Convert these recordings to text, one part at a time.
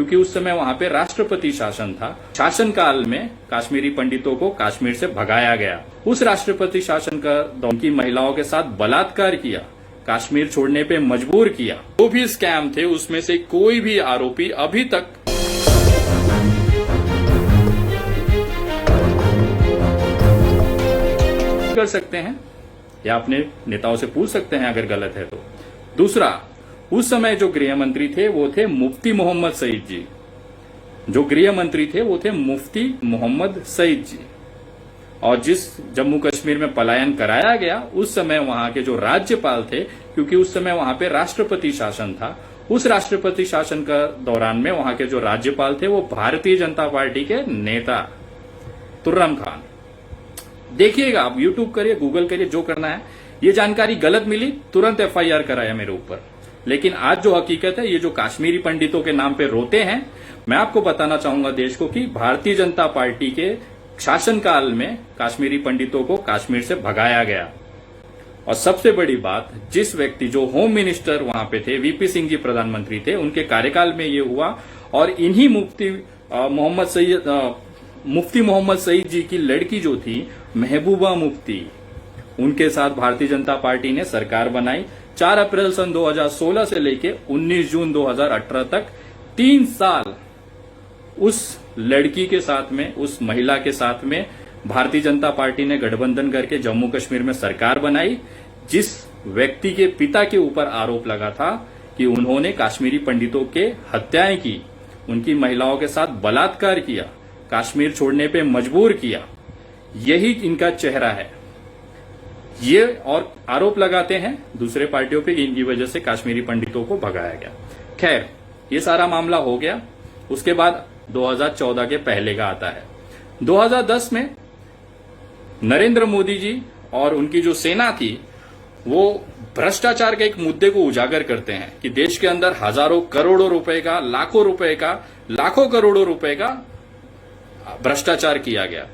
क्योंकि उस समय वहां पे राष्ट्रपति शासन था। शासनकाल में कश्मीरी पंडितों को कश्मीर से भगाया गया। उस राष्ट्रपति शासन का दौरान की महिलाओं के साथ बलात्कार किया, कश्मीर छोड़ने पे मजबूर किया। जो भी स्कैम थे उसमें से कोई भी आरोपी अभी तक कर सकते हैं या अपने नेताओं से पूछ सकते हैं अगर गलत है तो। दूसरा, उस समय जो गृह मंत्री थे वो थे मुफ्ती मोहम्मद सईद जी। जो गृह मंत्री थे वो थे मुफ्ती मोहम्मद सईद जी। और जिस जम्मू कश्मीर में पलायन कराया गया उस समय वहां के जो राज्यपाल थे, क्योंकि उस समय वहां पे राष्ट्रपति शासन था, उस राष्ट्रपति शासन का दौरान में वहां के जो राज्यपाल थे वो भारतीय जनता पार्टी के नेता तुर्रम खान। देखिएगा, आप यूट्यूब करिए, गूगल करिए, जो करना है। ये जानकारी गलत मिली, तुरंत एफआईआर कराया मेरे ऊपर। लेकिन आज जो हकीकत है, ये जो कश्मीरी पंडितों के नाम पे रोते हैं, मैं आपको बताना चाहूंगा देश को कि भारतीय जनता पार्टी के शासनकाल में कश्मीरी पंडितों को कश्मीर से भगाया गया। और सबसे बड़ी बात, जिस व्यक्ति जो होम मिनिस्टर वहां पे थे, वीपी सिंह जी प्रधानमंत्री थे, उनके कार्यकाल में ये हुआ। और इन्हीं मुफ्ती मोहम्मद सईद जी की लड़की जो थी महबूबा मुफ्ती, उनके साथ भारतीय जनता पार्टी ने सरकार बनाई। 4 अप्रैल सन 2016 से लेके 19 जून 2018 तक 3 साल उस लड़की के साथ में, उस महिला के साथ में भारतीय जनता पार्टी ने गठबंधन करके जम्मू कश्मीर में सरकार बनाई। जिस व्यक्ति के पिता के ऊपर आरोप लगा था कि उन्होंने कश्मीरी पंडितों के हत्याएं की, उनकी महिलाओं के साथ बलात्कार किया, कश्मीर छोड़ने पे मजबूर किया, यही इनका चेहरा है। ये और आरोप लगाते हैं दूसरे पार्टियों पे, इनकी वजह से कश्मीरी पंडितों को भगाया गया। खैर, ये सारा मामला हो गया। उसके बाद 2014 के पहले का आता है। 2010 में नरेंद्र मोदी जी और उनकी जो सेना थी वो भ्रष्टाचार के एक मुद्दे को उजागर करते हैं कि देश के अंदर हजारों करोड़ों रुपए का, लाखों रुपए का, लाखों करोड़ों रुपए का भ्रष्टाचार किया गया,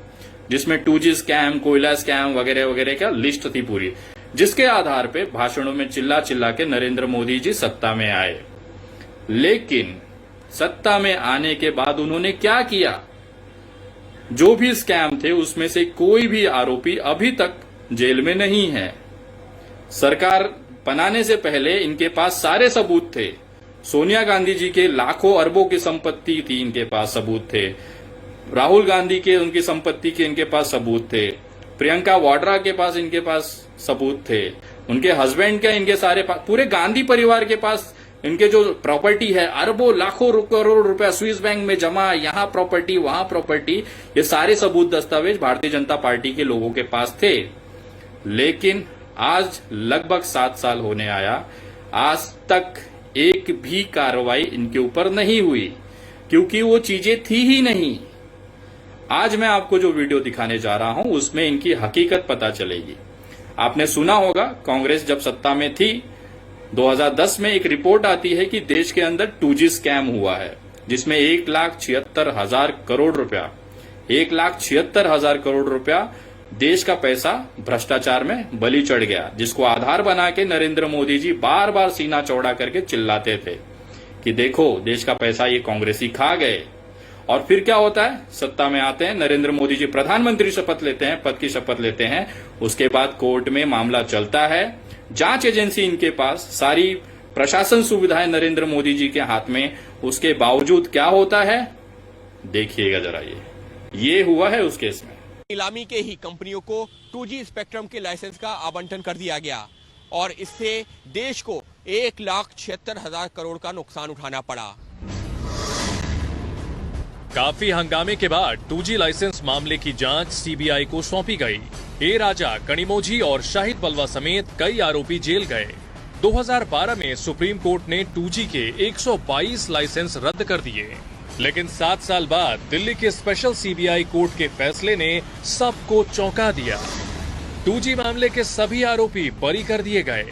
जिसमें 2G स्कैम, कोयला स्कैम वगैरह वगैरह का लिस्ट थी पूरी, जिसके आधार पे भाषणों में चिल्ला चिल्ला के नरेंद्र मोदी जी सत्ता में आए। लेकिन सत्ता में आने के बाद उन्होंने क्या किया? जो भी स्कैम थे उसमें से कोई भी आरोपी अभी तक जेल में नहीं है। सरकार बनाने से पहले इनके पास सारे सबूत थे। सोनिया गांधी जी के लाखों अरबों की संपत्ति थी, इनके पास सबूत थे। राहुल गांधी के, उनकी संपत्ति के इनके पास सबूत थे। प्रियंका वाड्रा के पास इनके पास सबूत थे। उनके हस्बैंड के, इनके सारे पूरे गांधी परिवार के पास इनके जो प्रॉपर्टी है, अरबों लाखों करोड़ रुपया स्विस बैंक में जमा, यहां प्रॉपर्टी वहां प्रॉपर्टी, ये सारे सबूत दस्तावेज भारतीय जनता पार्टी के लोगों के पास थे। लेकिन आज लगभग 7 साल होने आया, आज तक एक भी कार्रवाई इनके ऊपर नहीं हुई, क्योंकि वो चीजें थी ही नहीं। आज मैं आपको जो वीडियो दिखाने जा रहा हूं उसमें इनकी हकीकत पता चलेगी। आपने सुना होगा, कांग्रेस जब सत्ता में थी 2010 में एक रिपोर्ट आती है कि देश के अंदर 2G स्कैम हुआ है, जिसमें 1,76,000 करोड़ रुपया, 1,76,000 करोड़ रुपया देश का पैसा भ्रष्टाचार में बलि चढ़ गया, जिसको आधार बना के नरेंद्र मोदी जी बार बार सीना चौड़ा करके चिल्लाते थे कि देखो देश का पैसा ये कांग्रेसी खा गए। और फिर क्या होता है? सत्ता में आते हैं, नरेंद्र मोदी जी प्रधानमंत्री शपथ लेते हैं, पद की शपथ लेते हैं। उसके बाद कोर्ट में मामला चलता है, जांच एजेंसी इनके पास, सारी प्रशासन सुविधाएं नरेंद्र मोदी जी के हाथ में। उसके बावजूद क्या होता है, देखिएगा जरा। ये हुआ है उस केस में। नीलामी के ही कंपनियों को 2G स्पेक्ट्रम के लाइसेंस का आवंटन कर दिया गया और इससे देश को 1,76,000 करोड़ का नुकसान उठाना पड़ा। काफी हंगामे के बाद 2G लाइसेंस मामले की जांच सीबीआई को सौंपी गई। ए राजा, कनिमोझी और शाहिद बलवा समेत कई आरोपी जेल गए। 2012 में सुप्रीम कोर्ट ने 2G के 122 लाइसेंस रद्द कर दिए, लेकिन 7 साल बाद दिल्ली के स्पेशल सीबीआई कोर्ट के फैसले ने सबको चौंका दिया। 2G मामले के सभी आरोपी बरी कर दिए गए।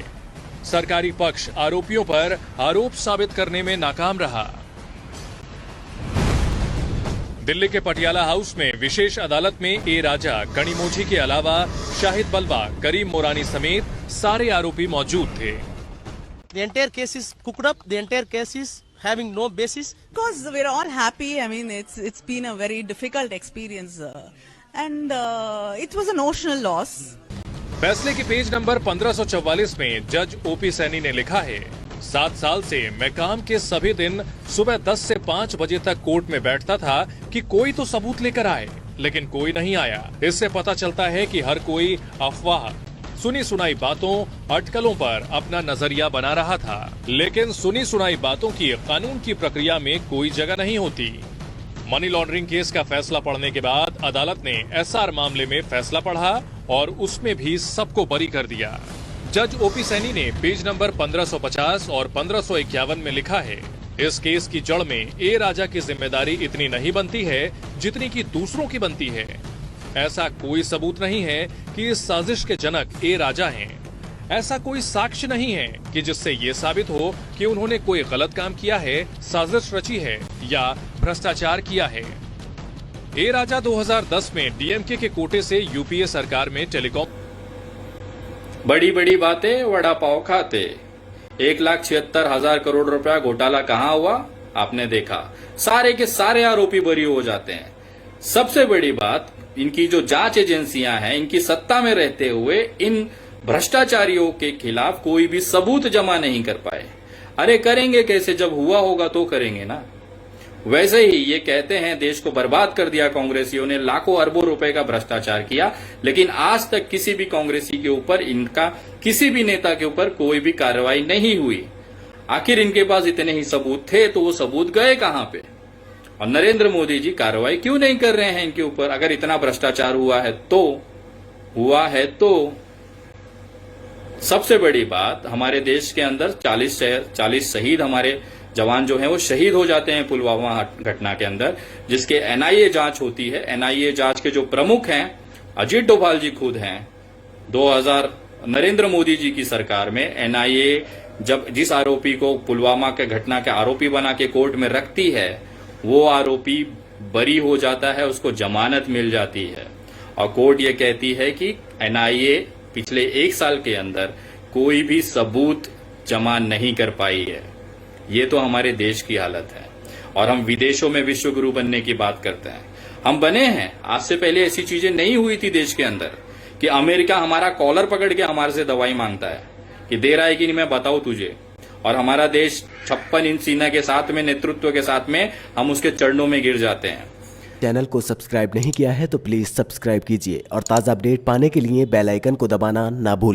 सरकारी पक्ष आरोपियों पर आरोप साबित करने में नाकाम रहा। दिल्ली के पटियाला हाउस में विशेष अदालत में ए राजा, कनिमोझी के अलावा शाहिद बलवा, करीम मोरानी समेत सारे आरोपी मौजूद थे। The entire case is cooked up. The entire case is having no basis. Because we're all happy. I mean, it's been a very difficult experience, and it was an emotional loss. फैसले के page number 1544 में जज OP Saini ने लिखा है, 7 साल से मैं काम के सभी दिन सुबह 10 से 5 बजे तक कोर्ट में बैठता था कि कोई तो सबूत लेकर आए, लेकिन कोई नहीं आया। इससे पता चलता है कि हर कोई अफवाह, सुनी सुनाई बातों, अटकलों पर अपना नजरिया बना रहा था। लेकिन सुनी सुनाई बातों की कानून की प्रक्रिया में कोई जगह नहीं होती। मनी लॉन्ड्रिंग केस का फैसला पढ़ने के बाद अदालत ने एसआर मामले में फैसला पढ़ा और उसमें भी सबको बरी कर दिया। जज ओपी सैनी ने पेज नंबर 1550 और 1551 में लिखा है, इस केस की जड़ में ए राजा की जिम्मेदारी इतनी नहीं बनती है जितनी कि दूसरों की बनती है। ऐसा कोई सबूत नहीं है कि इस साजिश के जनक ए राजा हैं। ऐसा कोई साक्ष्य नहीं है कि जिससे ये साबित हो कि उन्होंने कोई गलत काम किया है, साजिश रची है या भ्रष्टाचार किया है। ए राजा 2010 में डीएमके के कोटे से यूपीए सरकार में टेलीकॉम। बड़ी बड़ी बातें वड़ा पाव खाते। 1,76,000 करोड़ रुपया घोटाला कहां हुआ आपने देखा। सारे के सारे आरोपी बरी हो जाते हैं। सबसे बड़ी बात, इनकी जो जांच एजेंसियां हैं, इनकी सत्ता में रहते हुए इन भ्रष्टाचारियों के खिलाफ कोई भी सबूत जमा नहीं कर पाए। अरे करेंगे कैसे, जब हुआ होगा तो करेंगे ना। वैसे ही ये कहते हैं देश को बर्बाद कर दिया कांग्रेसियों ने, लाखों अरबों रुपए का भ्रष्टाचार किया, लेकिन आज तक किसी भी कांग्रेसी के ऊपर, इनका किसी भी नेता के ऊपर कोई भी कार्रवाई नहीं हुई। आखिर इनके पास इतने ही सबूत थे तो वो सबूत गए कहां पे? और नरेंद्र मोदी जी कार्रवाई क्यों नहीं कर रहे हैं इनके ऊपर? अगर इतना भ्रष्टाचार हुआ है तो सबसे बड़ी बात, हमारे देश के अंदर 40 शहीद हमारे जवान जो हैं वो शहीद हो जाते हैं पुलवामा घटना के अंदर, जिसके एनआईए जांच होती है। एनआईए जांच के जो प्रमुख हैं अजीत डोभाल जी खुद हैं। 2000 नरेंद्र मोदी जी की सरकार में एनआईए जब जिस आरोपी को पुलवामा के घटना के आरोपी बना के कोर्ट में रखती है, वो आरोपी बरी हो जाता है, उसको जमानत मिल जाती है और कोर्ट ये कहती है कि एनआईए पिछले 1 साल के अंदर कोई भी सबूत जमा नहीं कर पाई है। ये तो हमारे देश की हालत है। और हम विदेशों में विश्व गुरु बनने की बात करते हैं। हम बने हैं। आज से पहले ऐसी चीजें नहीं हुई थी देश के अंदर कि अमेरिका हमारा कॉलर पकड़ के हमारे से दवाई मांगता है कि दे रहा है कि नहीं मैं बताऊं तुझे। और हमारा देश 56 इंच सीना के साथ में, नेतृत्व के साथ में, हम उसके चरणों में गिर जाते हैं। चैनल को सब्सक्राइब नहीं किया है तो प्लीज सब्सक्राइब कीजिए और ताज़ा अपडेट पाने के लिए बेल आइकन को दबाना ना भूलें।